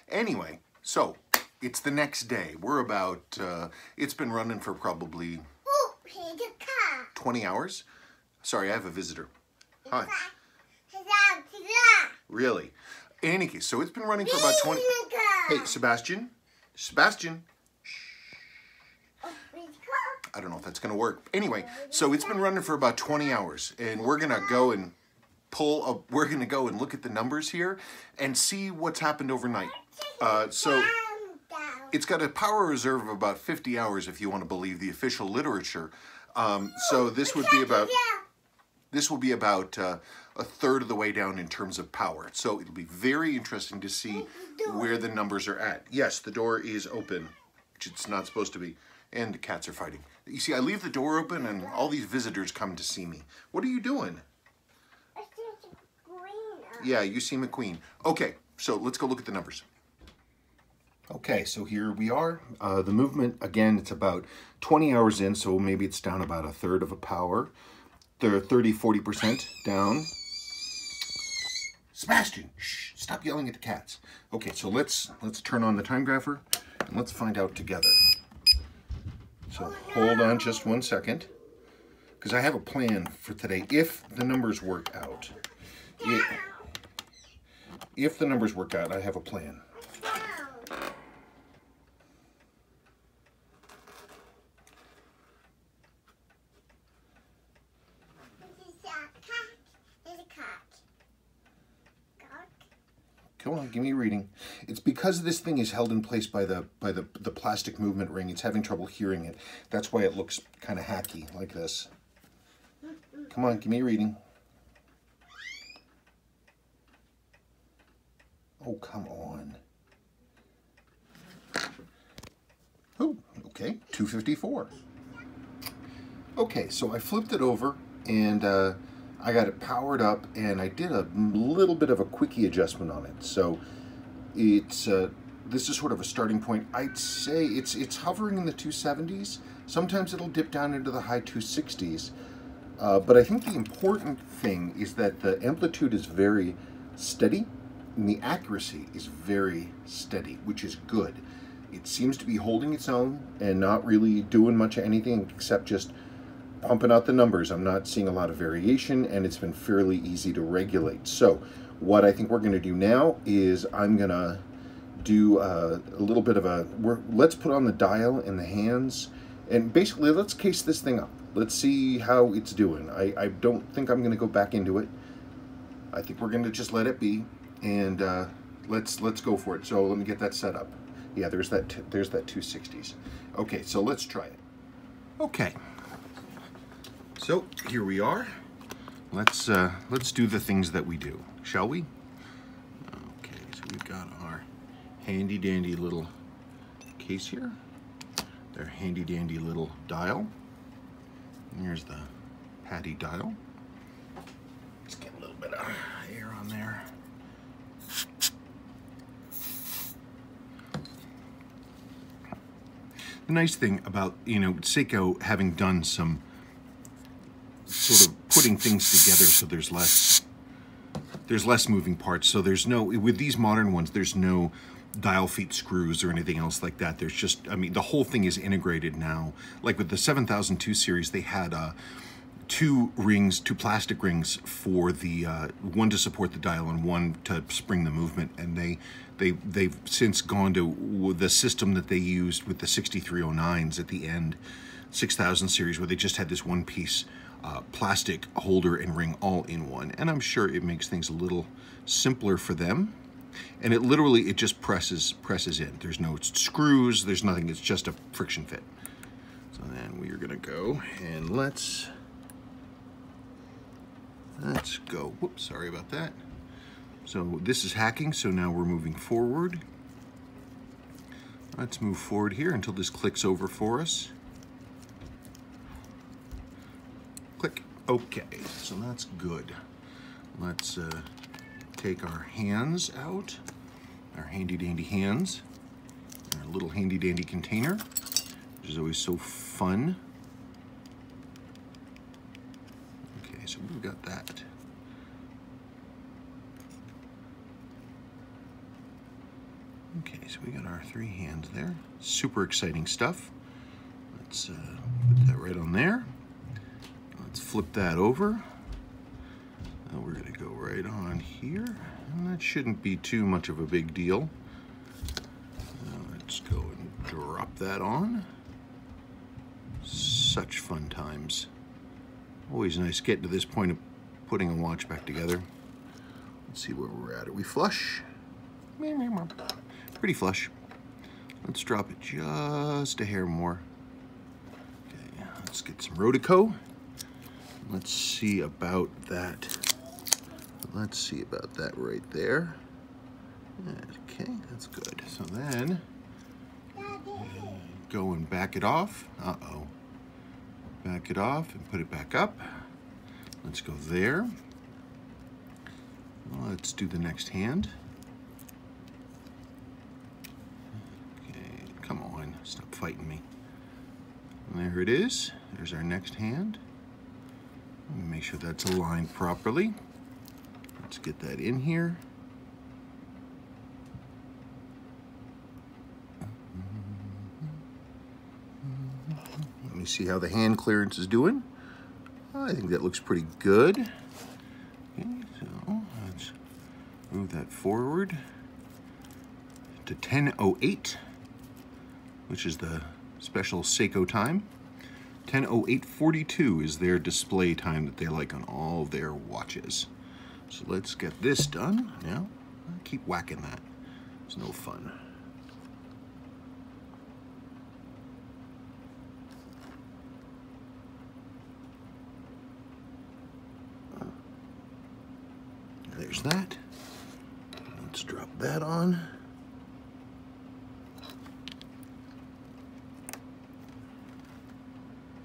Anyway, so it's the next day. We're about, it's been running for probably 20 hours. Sorry, I have a visitor. Hi. Really? In any case, so it's been running for about 20... Hey, Sebastian. Sebastian. I don't know if that's going to work. Anyway, so it's been running for about 20 hours, and we're going to go and we're going to go and look at the numbers here and see what's happened overnight. So it's got a power reserve of about 50 hours if you want to believe the official literature. So this would be about a third of the way down in terms of power. So it'll be very interesting to see where the numbers are at. Yes, the door is open, which it's not supposed to be, and the cats are fighting. You see, I leave the door open and all these visitors come to see me. What are you doing? Yeah, you see McQueen. Okay, so let's go look at the numbers. Okay, so here we are. The movement, again, it's about 20 hours in, so maybe it's down about a third of a power. They're 30-40% down. Sebastian, shh, stop yelling at the cats. Okay, so let's turn on the time grapher and let's find out together. So hold on just 1 second, because I have a plan for today if the numbers work out. If the numbers work out, I have a plan. Come on, give me a reading. It's because this thing is held in place by the plastic movement ring. It's having trouble hearing it. That's why it looks kind of hacky like this. Come on, give me a reading. Oh, come on. Oh, okay, 254. Okay, so I flipped it over and I got it powered up, and I did a little bit of a quickie adjustment on it. So it's this is sort of a starting point. I'd say it's hovering in the 270s. Sometimes it'll dip down into the high 260s. But I think the important thing is that the amplitude is very steady, and the accuracy is very steady, which is good. It seems to be holding its own and not really doing much of anything except just pumping out the numbers. I'm not seeing a lot of variation, and it's been fairly easy to regulate. So what I think we're going to do now is I'm going to do a little bit of let's put on the dial and the hands, and basically let's case this thing up. Let's see how it's doing. I don't think I'm going to go back into it. I think we're going to just let it be, and let's go for it. So let me get that set up. Yeah, there's that 260s. Okay, so let's try it. Okay. So here we are. Let's do the things that we do, shall we? Okay, so we've got our handy dandy little case here. Their handy dandy little dial. And here's the Padi dial. Let's get a little bit of air on there. The nice thing about, Seiko having done some sort of putting things together so there's less moving parts. So there's no, with these modern ones, there's no dial feet screws or anything else like that. There's just, the whole thing is integrated now. Like with the 7002 series, they had two plastic rings for the, one to support the dial and one to spring the movement. And they've since gone to the system that they used with the 6309s at the end, 6000 series, where they just had this one piece plastic holder and ring all in one. And I'm sure it makes things a little simpler for them. And it just presses in. There's no screws, there's nothing, it's just a friction fit. So then we are gonna go and let's go. Whoops, sorry about that. So this is hacking, so now we're moving forward. Let's move forward here until this clicks over for us. Click. Okay, so that's good. Let's take our hands out, our handy dandy hands, our little handy dandy container, which is always so fun. Okay, so we've got that. Okay, so we got our 3 hands there. Super exciting stuff. Let's put that right on there. Let's flip that over. Now we're going to go right on here. And that shouldn't be too much of a big deal. Now let's go and drop that on. Such fun times. Always nice getting to this point of putting a watch back together. Let's see where we're at. Are we flush? Pretty flush. Let's drop it just a hair more. Okay, let's get some Rodico. Let's see about that. Let's see about that right there. Okay, that's good. So then, go and back it off. Uh-oh. Back it off and put it back up. Let's go there. Let's do the next hand. Come on, stop fighting me. And there it is. There's our next hand. Make sure that's aligned properly. Let's get that in here. Let me see how the hand clearance is doing. I think that looks pretty good. Okay, so let's move that forward to 10:08. Which is the special Seiko time. 10:08:42 is their display time that they like on all their watches. So let's get this done now. Keep whacking that. It's no fun. There's that. Let's drop that on.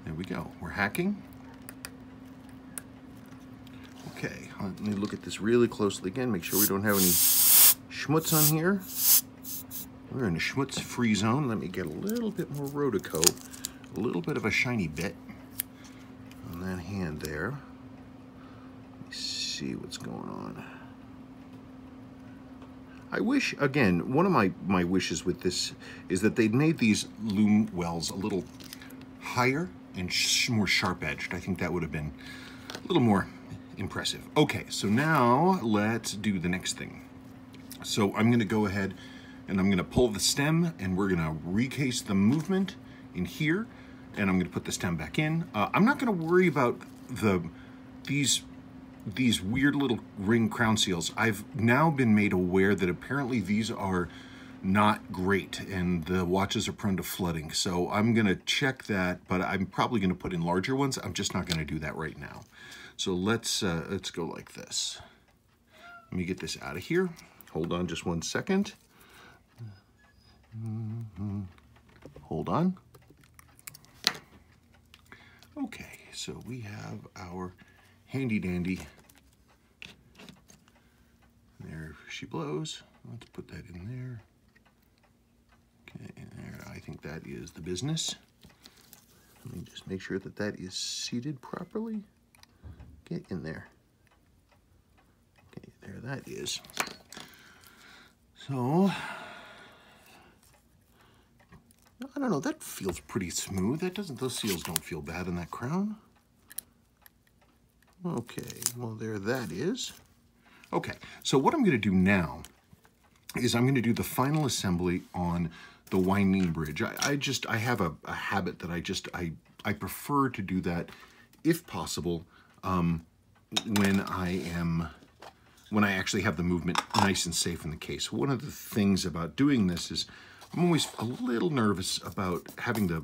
There we go. We're hacking. Okay, let me look at this really closely again. Make sure we don't have any schmutz on here. We're in a schmutz-free zone. Let me get a little bit more Rodico, a little bit of a shiny bit on that hand there. Let me see what's going on. I wish, again, one of my wishes with this is that they'd made these loom wells a little higher and more sharp-edged. I think that would have been a little more impressive. Okay, so now let's do the next thing. So I'm going to go ahead and I'm going to pull the stem and we're going to recase the movement in here and I'm going to put the stem back in. I'm not going to worry about these weird little ring crown seals. I've now been made aware that apparently these are not great and the watches are prone to flooding. So I'm gonna check that, but I'm probably gonna put in larger ones. I'm just not gonna do that right now. So let's go like this. Let me get this out of here. Hold on just 1 second. Hold on. Okay, so we have our handy dandy. There she blows. Let's put that in there. Okay, there, I think that is the business. Let me just make sure that that is seated properly. Get in there. Okay, there that is. So, I don't know, that feels pretty smooth. Those seals don't feel bad in that crown. Okay, well there that is. Okay, so what I'm gonna do now is I'm gonna do the final assembly on the winding bridge. I have a habit that I prefer to do that, if possible, when I actually have the movement nice and safe in the case. One of the things about doing this is I'm always a little nervous about having the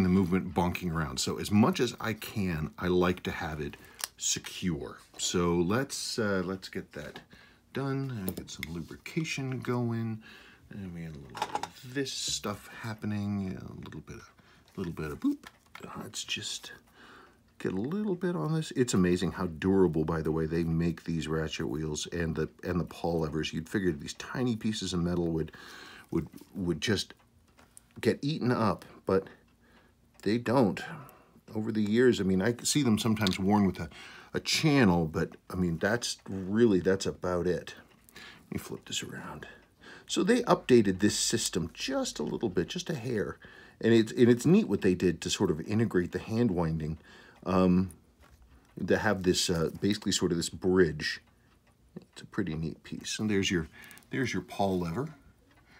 movement bonking around. So as much as I can, I like to have it secure. So let's get that done. I get some lubrication going. And we have a little bit of this stuff happening, a little bit of boop. Let's just get a little bit on this. It's amazing how durable, by the way, they make these ratchet wheels and the pawl levers. You'd figure these tiny pieces of metal would just get eaten up, but they don't. Over the years, I mean, I see them sometimes worn with a channel, but I mean, that's about it. Let me flip this around. So they updated this system just a little bit, just a hair. And it's neat what they did to sort of integrate the hand winding, to have this basically sort of this bridge. It's a pretty neat piece. And there's your pawl lever.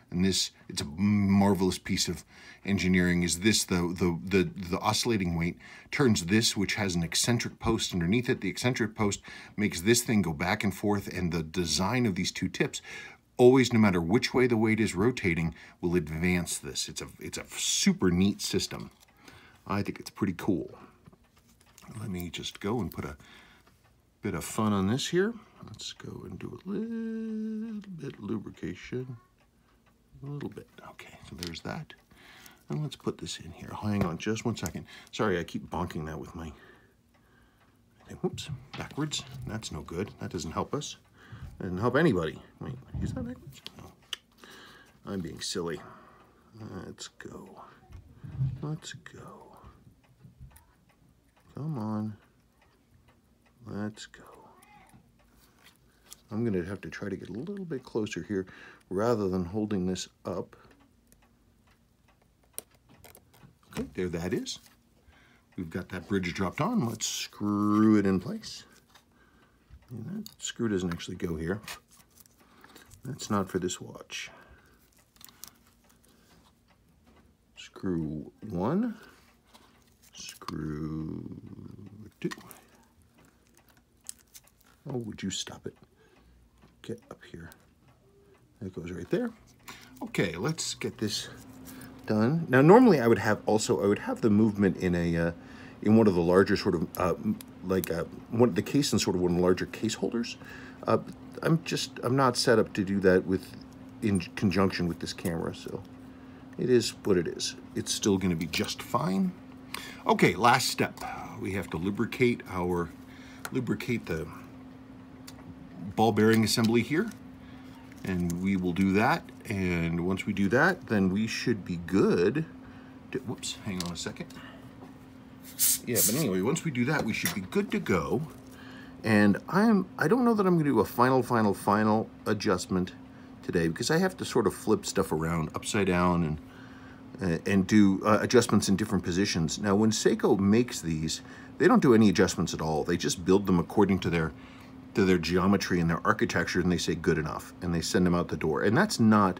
And this, it's a marvelous piece of engineering. Is this the oscillating weight turns this, which has an eccentric post underneath it. The eccentric post makes this thing go back and forth, and the design of these two tips always, no matter which way the weight is rotating, will advance this. It's a super neat system. I think it's pretty cool. Let me just go and put a bit of fun on this here. Let's go and do a little bit of lubrication. A little bit. Okay, so there's that. And let's put this in here. Hang on just 1 second. Sorry, I keep bonking that with my... Whoops, backwards. That's no good. That doesn't help us. That doesn't help anybody. Wait, is that backwards? No. I'm being silly. Let's go. Let's go. Come on. Let's go. I'm going to have to try to get a little bit closer here rather than holding this up. Okay, there that is. We've got that bridge dropped on. Let's screw it in place. And that screw doesn't actually go here. That's not for this watch. Screw 1. Screw 2. Oh, would you stop it? Get up here. That goes right there. Okay, let's get this done. Now, normally I would have the movement in a in one of the larger sort of the case in sort of one of the larger case holders. I'm not set up to do that in conjunction with this camera, so it is what it is. It's still going to be just fine. Okay, last step. We have to lubricate the ball bearing assembly here, and we will do that. And once we do that, then we should be good to, whoops, hang on a second. Yeah, but anyway, once we do that, we should be good to go. And I don't know that I'm going to do a final adjustment today, because I have to sort of flip stuff around upside down and do adjustments in different positions. Now, when Seiko makes these, they don't do any adjustments at all. They just build them according to their geometry and their architecture, and they say good enough, and they send them out the door. And that's not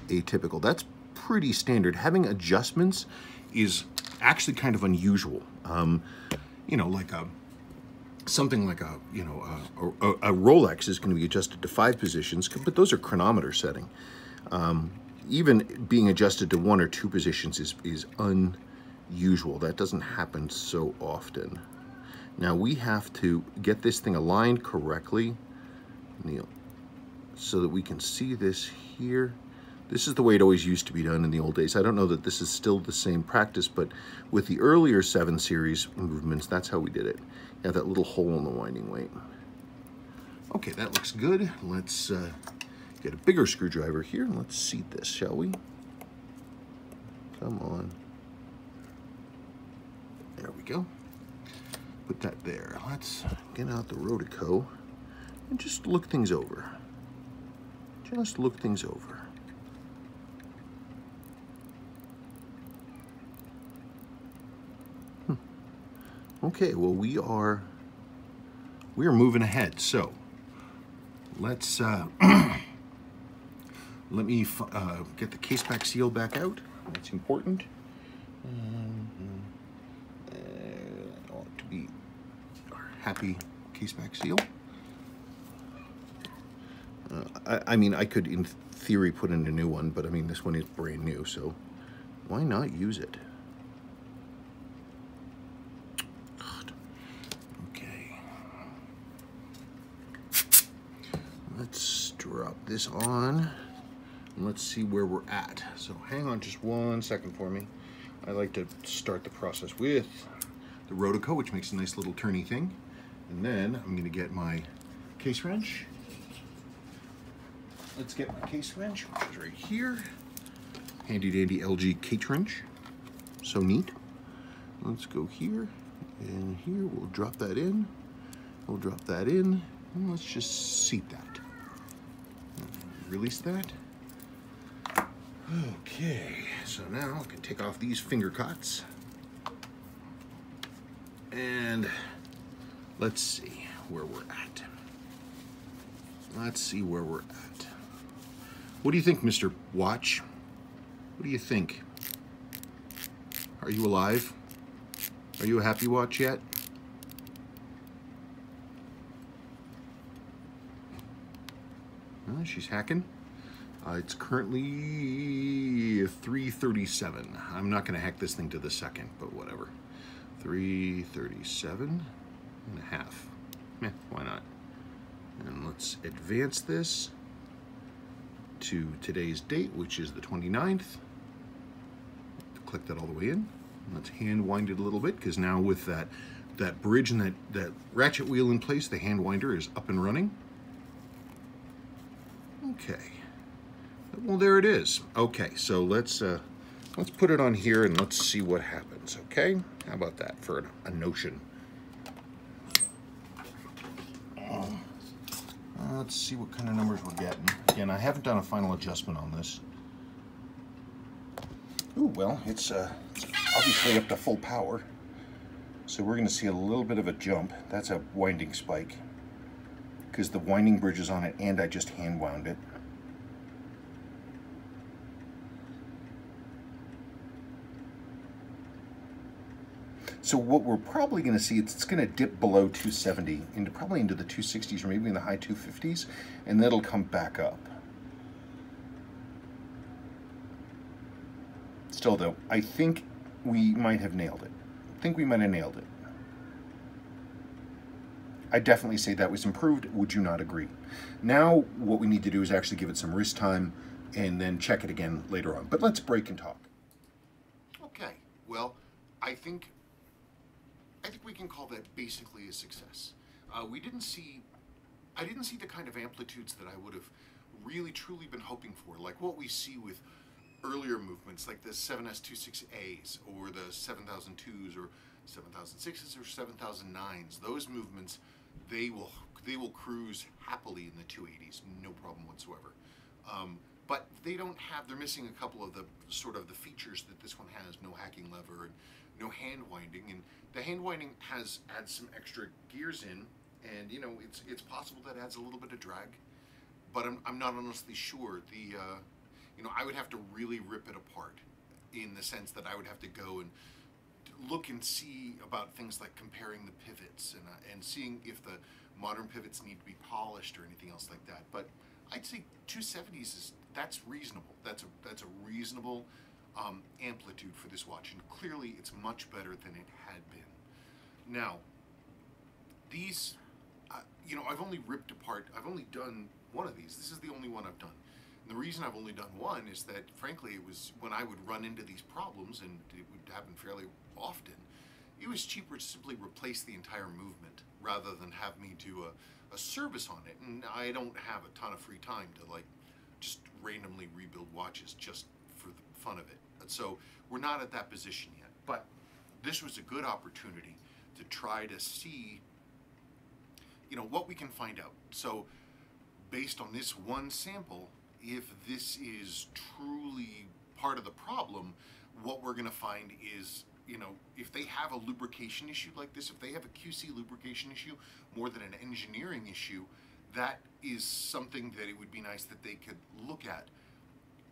atypical. That's pretty standard. Having adjustments is actually kind of unusual. You know, like something like a Rolex is going to be adjusted to 5 positions, but those are chronometer setting. Even being adjusted to 1 or 2 positions is unusual. That doesn't happen so often. Now we have to get this thing aligned correctly, Neil, so that we can see this here. This is the way it always used to be done in the old days. I don't know that this is still the same practice, but with the earlier 7 series movements, that's how we did it. You have that little hole in the winding weight. Okay, that looks good. Let's get a bigger screwdriver here. Let's seat this, shall we? Come on. There we go. Put that there. Let's get out the Rotico and just look things over. Just look things over. Okay, well, we are moving ahead. So let's let me get the case back seal back out. That's important. Ought to be our happy case back seal. I mean, I could, in theory, put in a new one, but I mean, this one is brand new, so why not use it? Let's drop this on and let's see where we're at. So hang on just 1 second for me. I like to start the process with the Rotico, which makes a nice little turny thing. And then I'm going to get my case wrench. Let's get my case wrench, which is right here. Handy dandy LG case wrench. So neat. Let's go here and here. We'll drop that in. We'll drop that in. And let's just seat that. Release that. Okay, so now I can take off these finger cuts. And let's see where we're at. Let's see where we're at. What do you think, Mr. Watch? What do you think? Are you alive? Are you a happy watch yet? She's hacking. It's currently 3:37. I'm not going to hack this thing to the second, but whatever. 3:37.5. Why not? And let's advance this to today's date, which is the 29th. Click that all the way in. Let's hand wind it a little bit, because now with that bridge and that ratchet wheel in place, the hand winder is up and running. Okay. Well, there it is. Okay, so let's put it on here and let's see what happens. Okay, how about that for a notion? Let's see what kind of numbers we're getting. Again, I haven't done a final adjustment on this. Ooh, well, it's obviously up to full power, so we're going to see a little bit of a jump. That's a winding spike, because the winding bridge is on it and I just hand wound it. So what we're probably going to see, it's going to dip below 270, probably into the 260s or maybe in the high 250s, and then it'll come back up. Still though, I think we might have nailed it. I definitely say that was improved. Would you not agree? Now what we need to do is actually give it some wrist time and then check it again later on. But let's break and talk. Okay, well, I think we can call that basically a success. I didn't see the kind of amplitudes that I would have really truly been hoping for, like what we see with earlier movements, like the 7S26As or the 7002s or 7006s or 7009s. Those movements, they will cruise happily in the 280s, no problem whatsoever. But they're missing a couple of the features that this one has: no hacking lever and no hand winding. And the hand winding adds some extra gears in, and you know, it's possible that adds a little bit of drag, but I'm not honestly sure. You know, I would have to really rip it apart, in the sense that I would have to go and look and see about things like comparing the pivots and seeing if the modern pivots need to be polished or anything else like that. But I'd say 270s that's reasonable. That's a reasonable amplitude for this watch, and clearly it's much better than it had been. Now, these, you know, I've only done one of these. This is the only one I've done. And the reason I've only done one is that, frankly, it was when I would run into these problems, and it would happen fairly often, it was cheaper to simply replace the entire movement rather than have me do a service on it. And I don't have a ton of free time to like just randomly rebuild watches just for the fun of it. And so we're not at that position yet. But this was a good opportunity to try to see, you know, what we can find out. So based on this one sample, if this is truly part of the problem, what we're going to find is, you know, if they have a lubrication issue like this, if they have a QC lubrication issue more than an engineering issue, that is something that it would be nice that they could look at.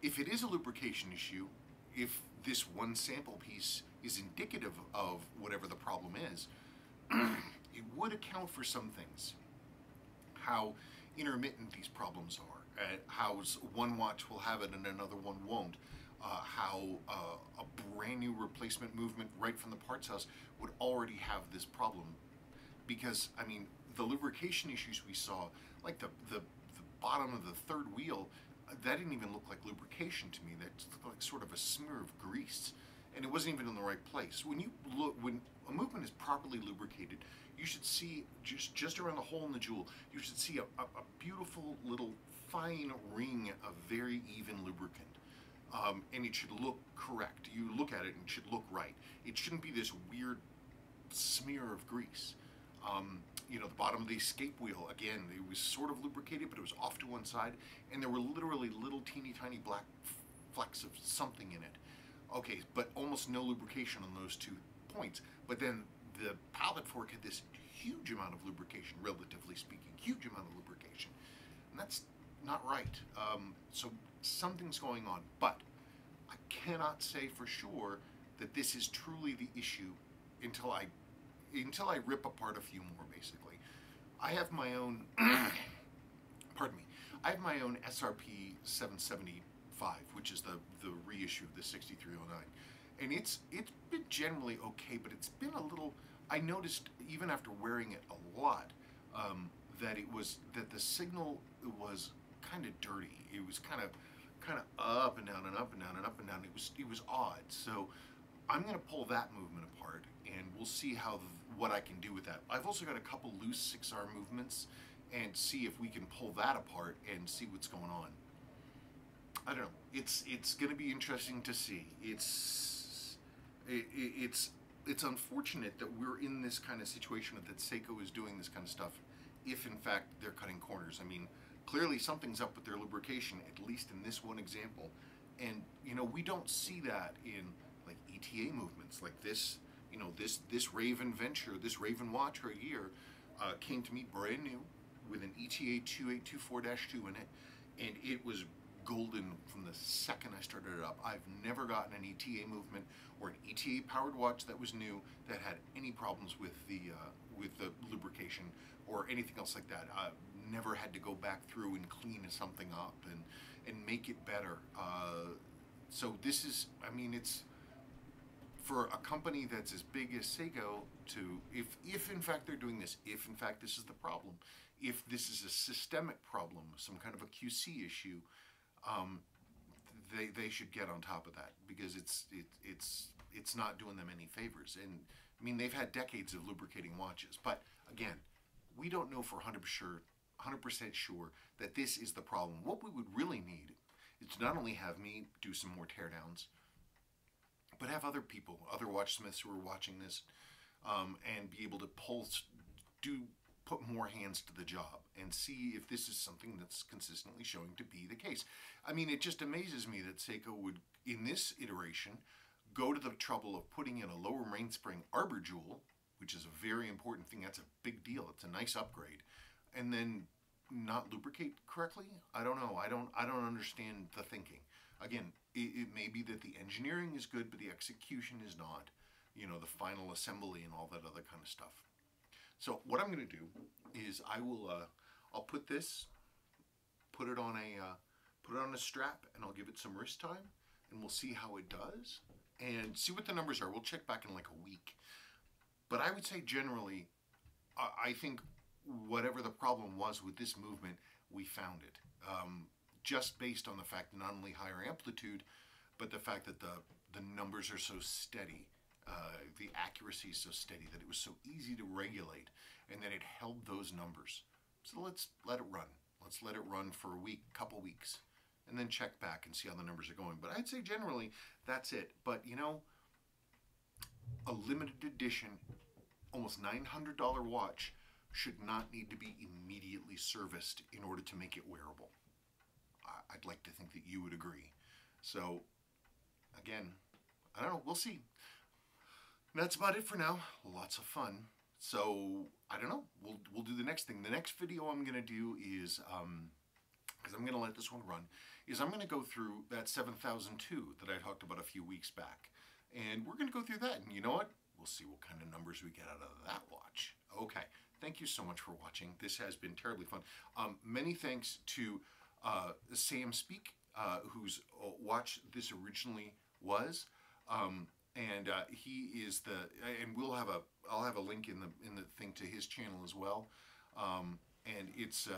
If it is a lubrication issue, if this one sample piece is indicative of whatever the problem is, it would account for some things. How intermittent these problems are, how one watch will have it and another one won't, how a brand new replacement movement right from the parts house would already have this problem. Because, I mean, the lubrication issues we saw, like the bottom of the third wheel, that didn't even look like lubrication to me. That looked like sort of a smear of grease, and it wasn't even in the right place. When a movement is properly lubricated, you should see just around the hole in the jewel, you should see a beautiful little fine ring of very even lubricant. And it should look correct. You look at it and it should look right. It shouldn't be this weird smear of grease. You know, the bottom of the escape wheel, again, it was sort of lubricated, but it was off to one side, and there were literally little teeny tiny black flecks of something in it. Okay, but almost no lubrication on those 2 points. But then the pallet fork had this huge amount of lubrication, relatively speaking, huge amount of lubrication. And that's not right. So something's going on, but I cannot say for sure that this is truly the issue until I rip apart a few more, basically. I have my own, pardon me, I have my own SRP 775, which is the reissue of the 6309. And it's been generally okay, but it's been a little, I noticed even after wearing it a lot, that the signal was kind of dirty. It was kind of up and down and up and down and up and down. It was odd. So I'm going to pull that movement apart, and we'll see what I can do with that. I've also got a couple loose 6R movements, and see if we can pull that apart and see what's going on. I don't know. It's going to be interesting to see. It's unfortunate that we're in this kind of situation, that Seiko is doing this kind of stuff, if in fact they're cutting corners. I mean, clearly something's up with their lubrication, at least in this one example. And you know, we don't see that in like ETA movements like this. You know, this Raven Venture, this Raven watch right here, came to me brand new with an ETA 2824-2 in it, and it was golden from the second I started it up. I've never gotten an ETA movement or an ETA powered watch that was new that had any problems with the lubrication or anything else like that. I've never had to go back through and clean something up and make it better. So this is, I mean, it's for a company that's as big as Seiko to, if in fact they're doing this, if in fact this is the problem, if this is a systemic problem, some kind of a QC issue, they should get on top of that, because it's not doing them any favors. And I mean, they've had decades of lubricating watches, but again, we don't know for 100% sure that this is the problem. What we would really need is to not only have me do some more teardowns, but have other people, other watchsmiths who are watching this, and be able to put more hands to the job and see if this is something that's consistently showing to be the case. I mean, it just amazes me that Seiko would, in this iteration, go to the trouble of putting in a lower mainspring arbor jewel, which is a very important thing. That's a big deal. It's a nice upgrade. And then not lubricate correctly? I don't know. I don't understand the thinking. Again, it may be that the engineering is good, but the execution is not. You know, the final assembly and all that other kind of stuff. So what I'm going to do is I'll put this, put it on a strap, and I'll give it some wrist time, and we'll see how it does and see what the numbers are. We'll check back in like a week. But I would say generally, I think whatever the problem was with this movement, we found it. Just based on the fact that not only higher amplitude, but the fact that the numbers are so steady. The accuracy is so steady that it was so easy to regulate, and that it held those numbers. So let's let it run. Let's let it run for a week, couple weeks, and then check back and see how the numbers are going. But I'd say generally that's it. But you know, a limited edition, almost $900 watch should not need to be immediately serviced in order to make it wearable. I'd like to think that you would agree. So again, I don't know, we'll see. That's about it for now. Lots of fun. So I don't know. We'll do the next thing. The next video I'm going to do is, because I'm going to let this one run, is I'm going to go through that 7002 that I talked about a few weeks back. And we're going to go through that. And you know what? We'll see what kind of numbers we get out of that watch. Okay. Thank you so much for watching. This has been terribly fun. Many thanks to Sam Speak, whose watch this originally was. And he is and I'll have a link in the thing to his channel as well. And it's,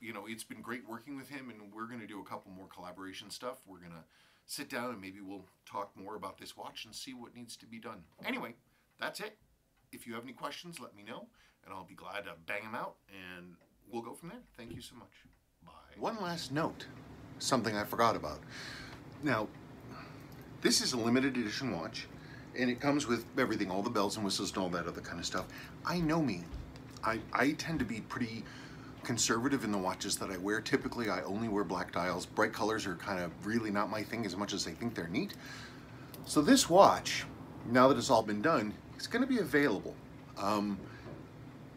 you know, it's been great working with him, and we're going to do a couple more collaboration stuff. We're going to sit down and maybe we'll talk more about this watch and see what needs to be done. Anyway, that's it. If you have any questions, let me know, and I'll be glad to bang them out, and we'll go from there. Thank you so much. Bye. One last note, something I forgot about. Now, this is a limited edition watch, and it comes with everything, all the bells and whistles and all that other kind of stuff. I know me. I tend to be pretty conservative in the watches that I wear. Typically, I only wear black dials. Bright colors are kind of really not my thing as much as I think they're neat. So this watch, now that it's all been done, it's going to be available.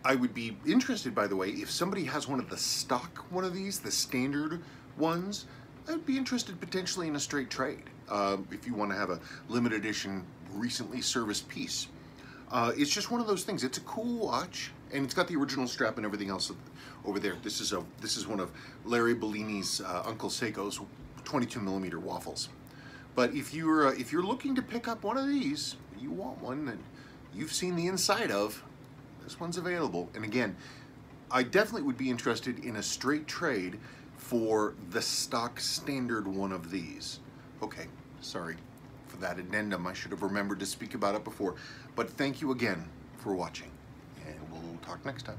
I would be interested, by the way, if somebody has one of the stock one of these, the standard ones, I'd be interested potentially in a straight trade. If you want to have a limited edition, recently serviced piece. It's just one of those things. It's a cool watch, and it's got the original strap and everything else over there. This is one of Larry Bellini's Uncle Seiko's 22mm waffles. But if you're looking to pick up one of these, you want one that you've seen the inside of, this one's available. And again, I definitely would be interested in a straight trade for the stock standard one of these. Okay, sorry for that addendum. I should have remembered to speak about it before. But thank you again for watching, and we'll talk next time.